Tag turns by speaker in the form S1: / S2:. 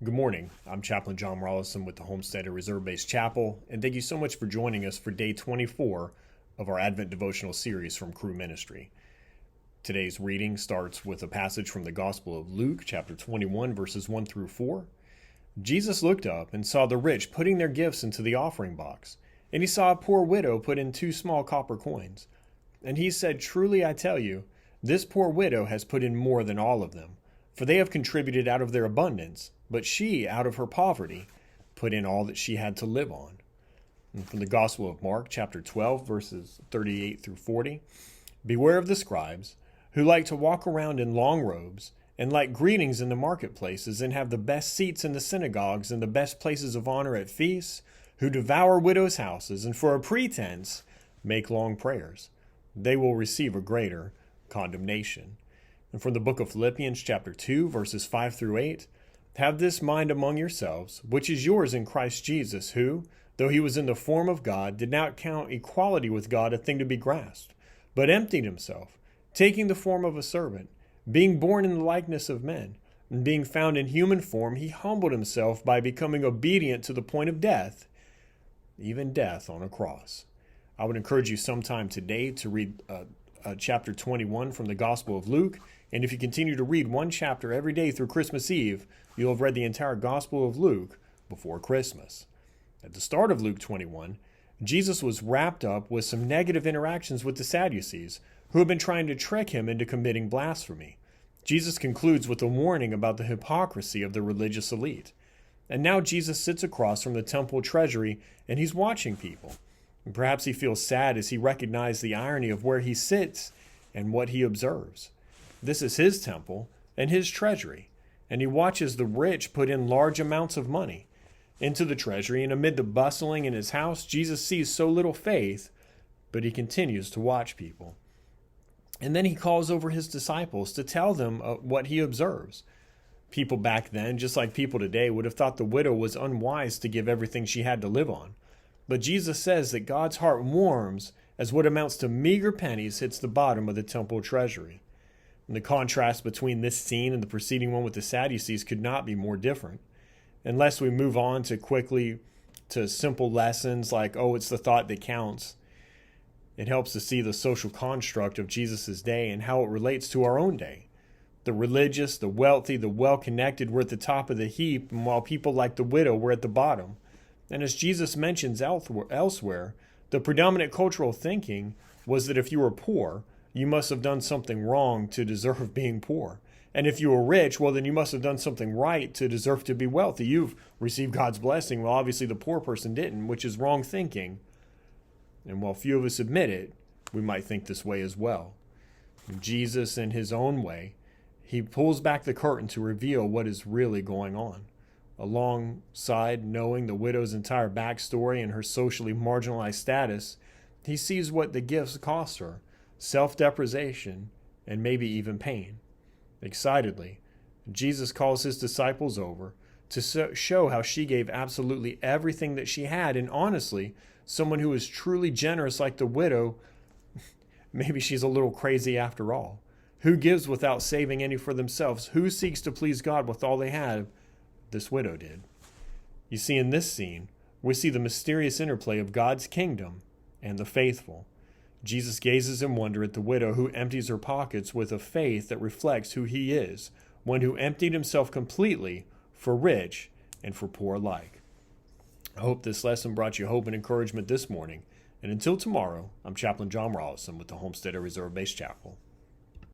S1: Good morning. I'm Chaplain John Rollison with the Homesteader Reserve Base Chapel, and thank you so much for joining us for day 24 of our Advent devotional series from Cru Ministry. Today's reading starts with a passage from the Gospel of Luke, chapter 21, verses 1 through 4. Jesus looked up and saw the rich putting their gifts into the offering box, and he saw a poor widow put in 2 small copper coins. And he said, "Truly I tell you, this poor widow has put in more than all of them, for they have contributed out of their abundance, but she, out of her poverty, put in all that she had to live on." And from the Gospel of Mark, chapter 12, verses 38 through 40, "Beware of the scribes, who like to walk around in long robes, and like greetings in the marketplaces, and have the best seats in the synagogues and the best places of honor at feasts, who devour widows' houses, and for a pretense make long prayers. They will receive a greater condemnation." And from the book of Philippians, chapter 2, verses 5 through 8, "Have this mind among yourselves, which is yours in Christ Jesus, who, though he was in the form of God, did not count equality with God a thing to be grasped, but emptied himself, taking the form of a servant, being born in the likeness of men, and being found in human form, he humbled himself by becoming obedient to the point of death, even death on a cross." I would encourage you sometime today to read chapter 21 from the Gospel of Luke. And if you continue to read one chapter every day through Christmas Eve, you'll have read the entire Gospel of Luke before Christmas. At the start of Luke 21, Jesus was wrapped up with some negative interactions with the Sadducees, who had been trying to trick him into committing blasphemy. Jesus concludes with a warning about the hypocrisy of the religious elite. And now Jesus sits across from the temple treasury, and he's watching people. And perhaps he feels sad as he recognizes the irony of where he sits and what he observes. This is his temple and his treasury, and he watches the rich put in large amounts of money into the treasury, and amid the bustling in his house, Jesus sees so little faith, but he continues to watch people. And then he calls over his disciples to tell them what he observes. People back then, just like people today, would have thought the widow was unwise to give everything she had to live on. But Jesus says that God's heart warms as what amounts to meager pennies hits the bottom of the temple treasury. And the contrast between this scene and the preceding one with the Sadducees could not be more different. Unless we move on quickly to simple lessons like, it's the thought that counts, it helps to see the social construct of Jesus' day and how it relates to our own day. The religious, the wealthy, the well-connected were at the top of the heap, and while people like the widow were at the bottom. And as Jesus mentions elsewhere, the predominant cultural thinking was that if you were poor, you must have done something wrong to deserve being poor. And if you were rich, well, then you must have done something right to deserve to be wealthy. You've received God's blessing. Well, obviously the poor person didn't, which is wrong thinking. And while few of us admit it, we might think this way as well. And Jesus, in his own way, he pulls back the curtain to reveal what is really going on. Alongside knowing the widow's entire backstory and her socially marginalized status, he sees what the gifts cost her: self-deprivation, and maybe even pain. Excitedly, Jesus calls his disciples over to show how she gave absolutely everything that she had, and honestly, someone who is truly generous like the widow, maybe she's a little crazy after all. Who gives without saving any for themselves? Who seeks to please God with all they have? This widow did. You see, in this scene, we see the mysterious interplay of God's kingdom and the faithful. Jesus gazes in wonder at the widow who empties her pockets with a faith that reflects who he is, one who emptied himself completely for rich and for poor alike. I hope this lesson brought you hope and encouragement this morning. And until tomorrow, I'm Chaplain John Rollison with the Homesteader Reserve Base Chapel.